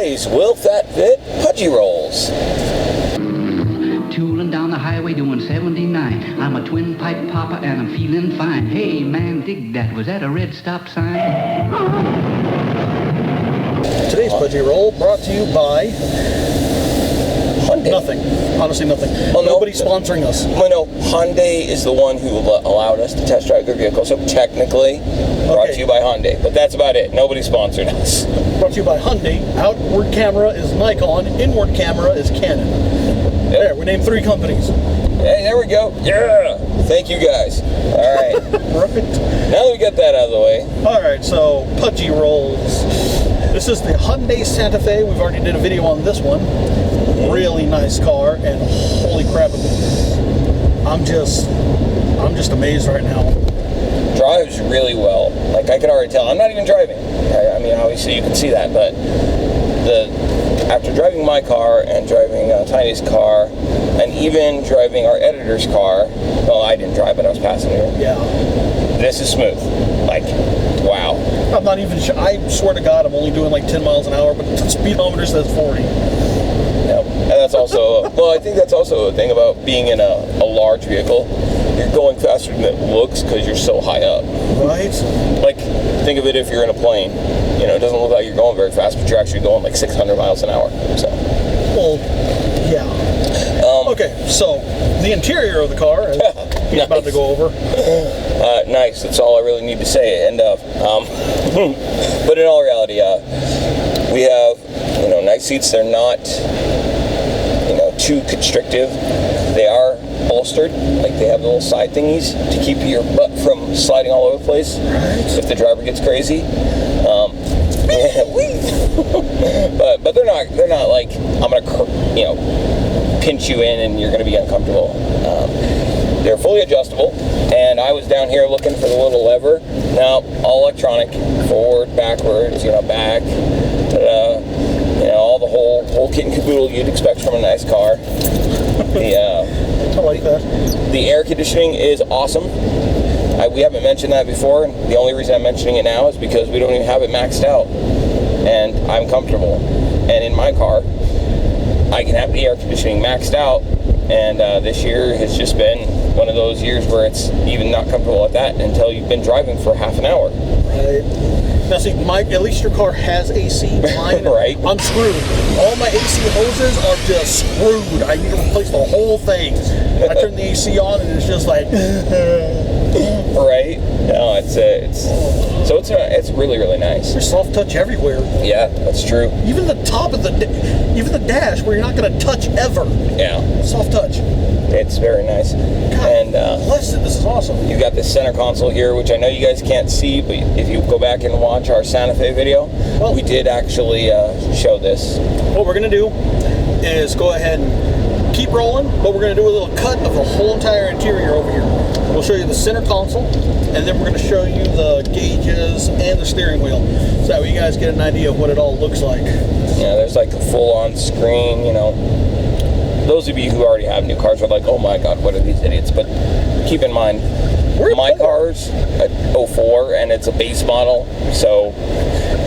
today's Will That Fit Pudgy Rolls. Tooling down the highway doing 79. I'm a twin pipe papa and I'm feeling fine. Hey man, dig that. Was that a red stop sign? Today's Pudgy Roll brought to you by Hyundai. Nothing. Honestly, nothing. Well, nobody's sponsoring us. Well, no, Hyundai is the one who allowed us to test drive their vehicle. So technically, brought to you by Hyundai. But that's about it. Nobody sponsored us. Brought to you by Hyundai. Outward camera is Nikon. Inward camera is Canon. Yep. There, we named 3 companies. Hey, there we go. Yeah. Thank you guys. All right. Right. Now that we got that out of the way. All right, so Pudgy Rolls. This is the Hyundai Santa Fe. We've already did a video on this one. Really nice car, and holy crap, I'm just amazed right now. Drives really well. Like, I could already tell. I'm not even driving. I mean, obviously you can see that, but after driving my car and driving Tiny's car and even driving our editor's car, well, I didn't drive, but I was passenger. Yeah. This is smooth. Like, wow. I'm not even sure. I swear to God, I'm only doing like 10 miles an hour, but the speedometer says 40. Yep. And that's also, well, I think that's also a thing about being in a large vehicle. You're going faster than it looks because you're so high up. Right. Like, think of it if you're in a plane. You know, it doesn't look like you're going very fast, but you're actually going like 600 miles an hour. So. Well, yeah. Okay, so the interior of the car is he's about to go over. Nice. That's all I really need to say. And but in all reality, we have nice seats. They're not too constrictive. They are bolstered, like they have the little side thingies to keep your butt from sliding all over the place if the driver gets crazy. But they're not like I'm gonna pinch you in and you're gonna be uncomfortable. They're fully adjustable, and I was down here looking for the little lever. Now all electronic, forward, backwards, back, all the whole kit and caboodle you'd expect from a nice car. I like that. The air conditioning is awesome. We haven't mentioned that before, and the only reason I'm mentioning it now is because we don't even have it maxed out, and I'm comfortable. And in my car, I can have the air conditioning maxed out, and this year has just been one of those years where it's even not comfortable at that until you've been driving for half an hour. Right. Now see, at least your car has AC. Mine, right. I'm screwed. All my AC hoses are just screwed. I need to replace the whole thing. I turn the AC on and it's just like right. No, it's really, really nice. There's soft touch everywhere. Yeah, that's true. Even the top of even the dash where you're not going to touch ever. Yeah. Soft touch. It's very nice. God, and bless it, this is awesome. You got this center console here, which I know you guys can't see, but if you go back and watch our Santa Fe video, we did actually show this. What we're going to do is go ahead and keep rolling, but we're going to do a little cut of the whole entire interior over here. We'll show you the center console, and then we're going to show you the gauges and the steering wheel, so that way you guys get an idea of what it all looks like. Yeah, there's like a full-on screen, Those of you who already have new cars are like, oh my God, what are these idiots? But keep in mind, my car's a 04 and it's a base model, so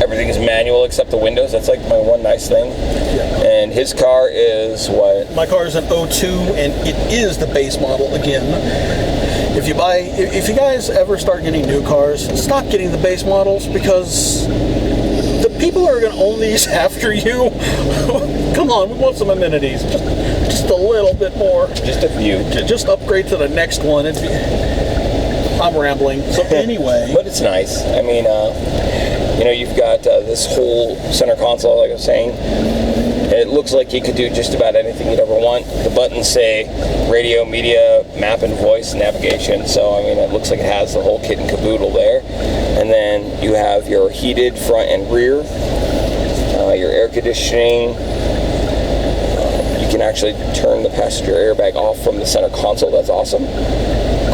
everything is manual except the windows. That's like my one nice thing. Yeah. And his car is what? My car is an 02 and it is the base model again. If you guys ever start getting new cars, stop getting the base models, because the people who are going to own these after you, come on, we want some amenities. Just a little bit more. Just a few. Just upgrade to the next one. I'm rambling. So anyway. But it's nice. I mean, you've got this whole center console, like I was saying. It looks like you could do just about anything you'd ever want. The buttons say radio, media, map and voice, navigation. So, I mean, it looks like it has the whole kit and caboodle there. And then you have your heated front and rear, your air conditioning. You can actually turn the passenger airbag off from the center console. That's awesome.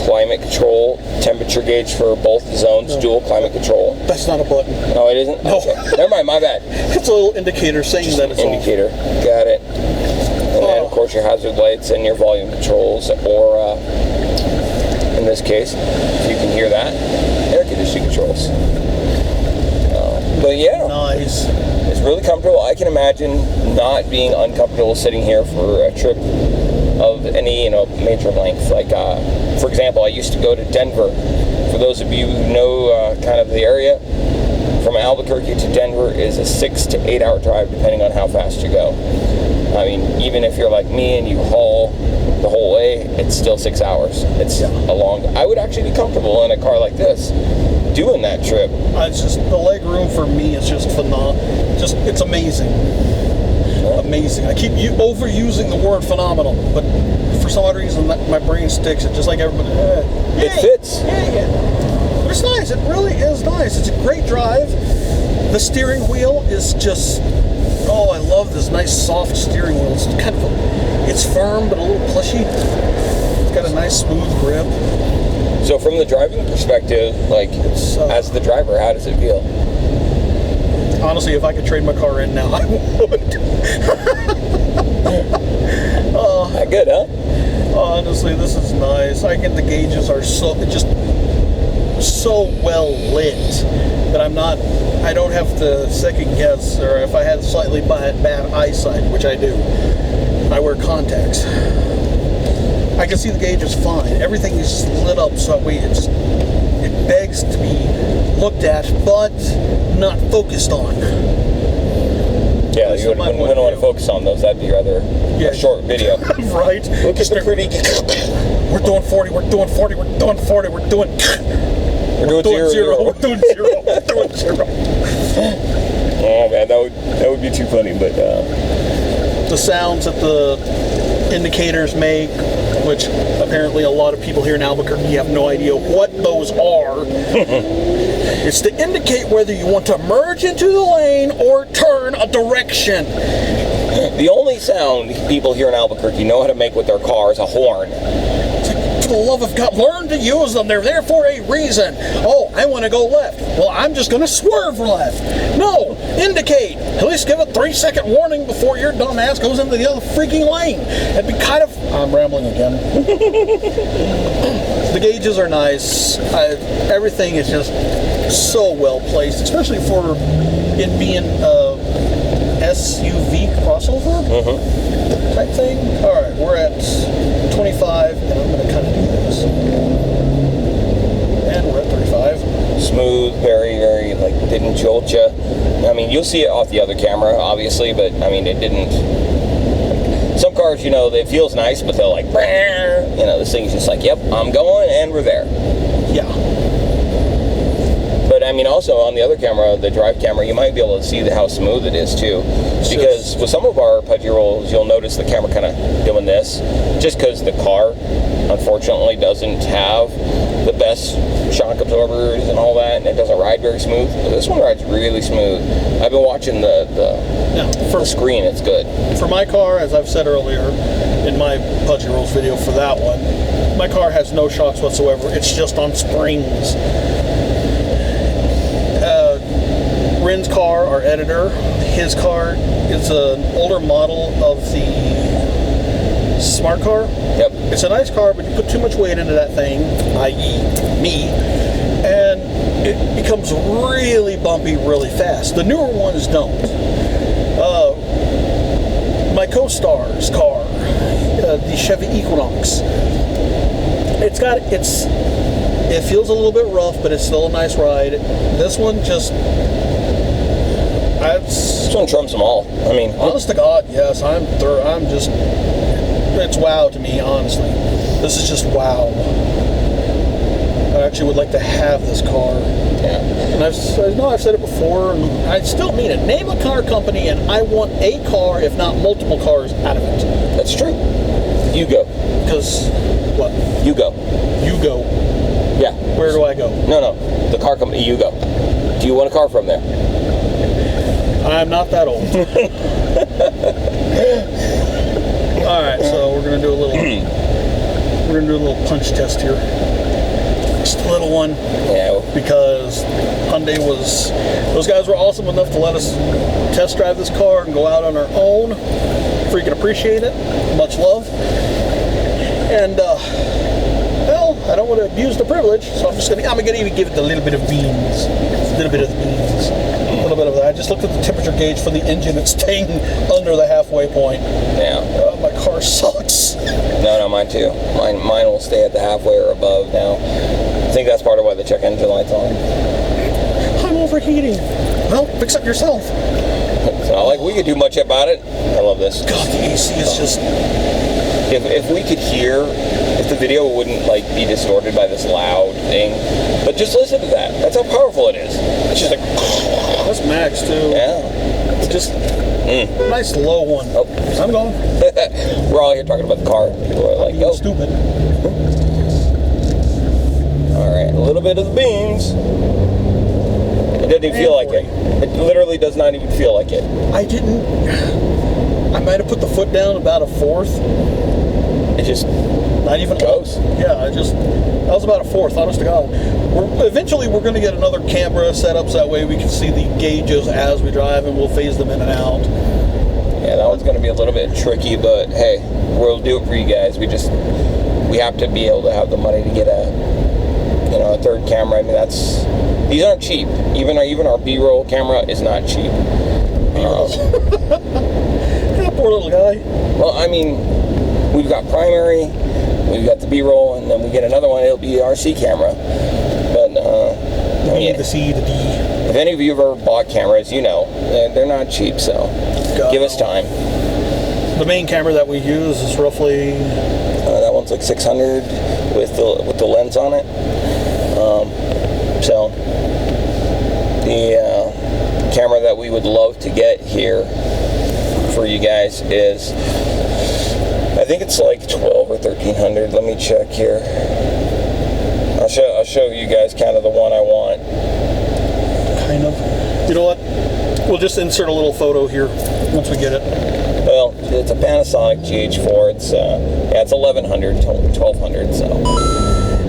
Climate control, temperature gauge for both zones, dual climate control. That's not a button. No, it isn't? No. Okay. Never mind, my bad. It's a little indicator saying just that it's indicator. off. Got it. And then, of course, your hazard lights and your volume controls, or in this case, if you can hear that, air conditioning controls. But yeah. Nice. It's really comfortable. I can imagine not being uncomfortable sitting here for a trip of any, major length. Like, for example, I used to go to Denver. For those of you who know kind of the area, from Albuquerque to Denver is a 6 to 8 hour drive, depending on how fast you go. I mean, even if you're like me and you haul the whole way, it's still 6 hours. It's a long. I would actually be comfortable in a car like this doing that trip. It's just the leg room for me is just phenomenal. It's amazing. Amazing. I keep overusing the word phenomenal, but for some odd reason my brain sticks it just like everybody. It fits. Yeah. But it's nice. It really is nice. It's a great drive. The steering wheel is just. Oh, I love this nice soft steering wheel. It's kind of it's firm but a little plushy. It's got a nice smooth grip. So from the driving perspective, like as the driver, how does it feel? Honestly, if I could trade my car in now, I would. Not good, huh? Honestly, this is nice. The gauges are so well lit that I don't have to second guess, or if I had slightly bad eyesight, which I do, I wear contacts. I can see the gauges fine. Everything is lit up so it begs to be looked at, but not focused on. Yeah, you wouldn't want to focus on those. That'd be rather a short video. Right. Look at the pretty. We're doing 40. We're doing 40. We're doing 40. We're doing. We're doing zero. We're doing zero. We're doing zero. Oh man, that would be too funny. But the sounds that the indicators make, which apparently a lot of people here in Albuquerque have no idea what those are. It's to indicate whether you want to merge into the lane or turn a direction. The only sound people here in Albuquerque know how to make with their car is a horn. For the love of God, learn to use them. They're there for a reason. Oh, I want to go left. Well, I'm just going to swerve left. No, indicate. At least give a 3-second warning before your dumb ass goes into the other freaking lane. It'd be kind of... I'm rambling again. The gauges are nice. Everything is just so well placed, especially for it being SUV crossover type thing. All right, we're at 25, and I'm going to kind of do this. And we're at 35. Smooth, very, very, didn't jolt you. I mean, you'll see it off the other camera, obviously, but, I mean, it didn't. Some cars, it feels nice, but they're like, this thing's just like, yep, I'm going, and we're there. Yeah. But, I mean, also on the other camera, the drive camera, you might be able to see how smooth it is, too. Because with some of our Pudgy Rolls, you'll notice the camera kind of doing this, just because the car, unfortunately, doesn't have the best shock absorbers and all that, and it doesn't ride very smooth. But this one rides really smooth. I've been watching the screen. It's good. For my car, as I've said earlier in my Pudgy Rolls video for that one, my car has no shocks whatsoever. It's just on springs. Rin's car, our editor, his car is an older model of the Smart Car. Yep. It's a nice car, but you put too much weight into that thing, i.e. me, and it becomes really bumpy really fast. The newer ones don't. My co-star's car, the Chevy Equinox, it feels a little bit rough, but it's still a nice ride. This one This one trumps them all. I mean, honest to God, yes. It's wow to me, honestly. This is just wow. I actually would like to have this car. Yeah. And I've said it before, and I still mean it. Name a car company, and I want a car, if not multiple cars, out of it. That's true. You go. Because, what? You go. You go. Yeah. Where do I go? No. The car company, you go. Do you want a car from there? I'm not that old. Alright, so we're gonna do a little punch test here. Just a little one. Yeah. Because those guys were awesome enough to let us test drive this car and go out on our own. Freaking appreciate it. Much love. And I don't want to abuse the privilege, so I'm gonna even give it a little bit of beans. A little bit of the beans. little bit of that. I just looked at the temperature gauge for the engine. It's staying under the halfway point. Yeah. My car sucks. No, mine too. Mine will stay at the halfway or above now. I think that's part of why the check engine light's on. I'm overheating. Well, fix it yourself. It's not like we could do much about it. I love this. God, the AC is just... If we could hear, if the video wouldn't like be distorted by this loud thing, but just listen to that. That's how powerful it is. It's just like... That's max too. Yeah. It's just... Nice low one. Oh. I'm going. We're all here talking about the car. People are like, yo. Stupid. Alright, a little bit of the beans. It doesn't even feel like it. It literally does not even feel like it. I might have put the foot down about a fourth. It just not even goes. Yeah, that was about a fourth, honest to God. Eventually we're going to get another camera set up so that way we can see the gauges as we drive and we'll phase them in and out. Yeah, that one's going to be a little bit tricky, but hey, we'll do it for you guys. We have to be able to have the money to get a third camera. I mean, these aren't cheap. Even our B-roll camera is not cheap. Yeah, poor little guy. Well, I mean, we've got primary, we've got the B-roll, and then we get another one. It'll be our C camera. But The C, the D. If any of you have ever bought cameras, you know they're not cheap. So give us time. The main camera that we use is roughly that one's like 600 with the lens on it. So the camera that we would love to get here for you guys is, I think it's like 12 or 1300. Let me check here. I'll show you guys kind of the one I want. Kind of. You know what? We'll just insert a little photo here once we get it. Well, it's a Panasonic GH4. It's 1100, 1200. So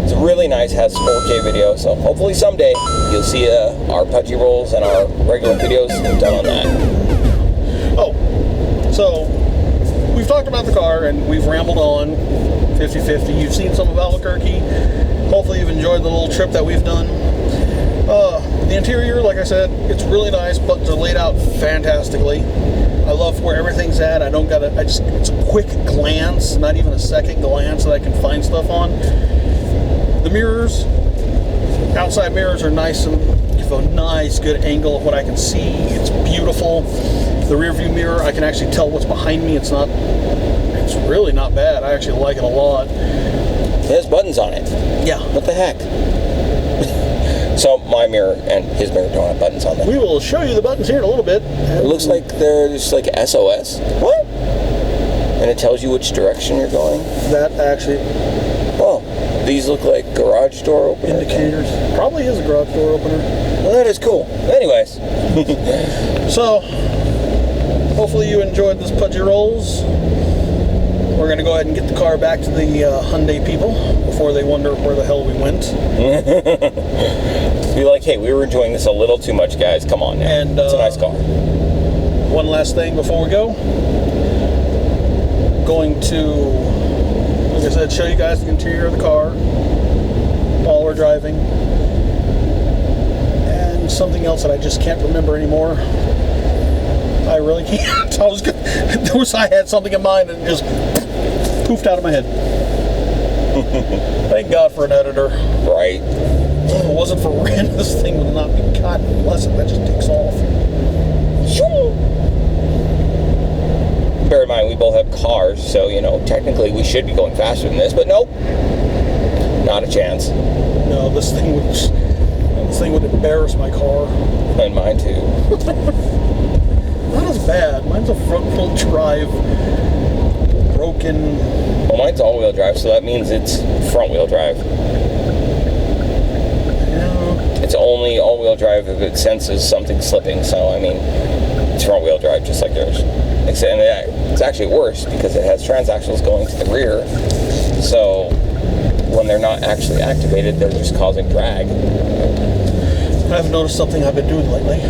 it's really nice. Has 4K video. So hopefully someday you'll see our Pudgy Rolls and our regular videos done on that. Oh, so we've talked about the car and we've rambled on 50-50. You've seen some of Albuquerque. Hopefully you've enjoyed the little trip that we've done. The interior, like I said, it's really nice. Buttons are laid out fantastically. I love where everything's at. It's a quick glance, not even a second glance that I can find stuff on. The mirrors, outside mirrors are nice and give a nice, good angle of what I can see. It's beautiful. The rear view mirror, I can actually tell what's behind me. It's really not bad. I actually like it a lot. It has buttons on it. Yeah. What the heck? So my mirror and his mirror don't have buttons on them. We will show you the buttons here in a little bit. It looks like they're just like SOS. What? And it tells you which direction you're going. That actually... Oh, these look like garage door opener indicators. Probably is a garage door opener. Well, that is cool. Anyways. So, hopefully you enjoyed this Pudgy Rolls. We're going to go ahead and get the car back to the Hyundai people before they wonder where the hell we went. Be like, hey, we were enjoying this a little too much, guys. Come on now. And, it's a nice car. One last thing before we go. Going to, like I said, show you guys the interior of the car while we're driving. And something else that I just can't remember anymore. I really can't. I had something in mind and just poofed out of my head. Thank God for an editor. Right. If it wasn't for Rand, this thing would not be. God bless it. That just takes off. Bear in mind, we both have cars, so, technically we should be going faster than this, but nope. Not a chance. No, this thing would embarrass my car. And mine too. Not as bad. Mine's a front-wheel drive, broken. Well, mine's all-wheel drive, so that means it's front-wheel drive. Yeah. It's only all-wheel drive if it senses something slipping, so, it's front-wheel drive just like yours. And it's actually worse because it has transaxles going to the rear, so when they're not actually activated, they're just causing drag. I've noticed something I've been doing lately.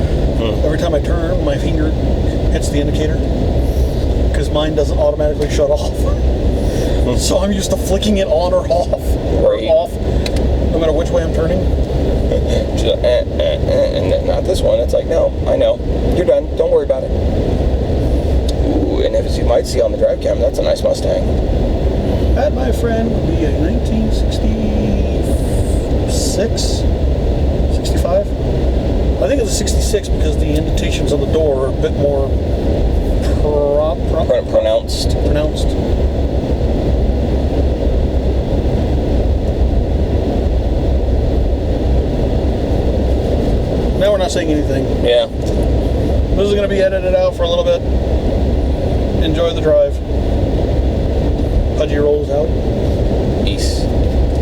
Every time I turn, my finger hits the indicator because mine doesn't automatically shut off. So I'm used to flicking it on or off. Right. Or off. no matter which way I'm turning. She's like, and not this one. It's like, no, I know. You're done. Don't worry about it. Ooh, and as you might see on the drive cam, that's a nice Mustang. That, my friend, would be a 1966, 65. I think it's a 66 because the indentations on the door are a bit more Pronounced. Now we're not saying anything. Yeah. This is going to be edited out for a little bit. Enjoy the drive. Pudgy Rolls out. Peace.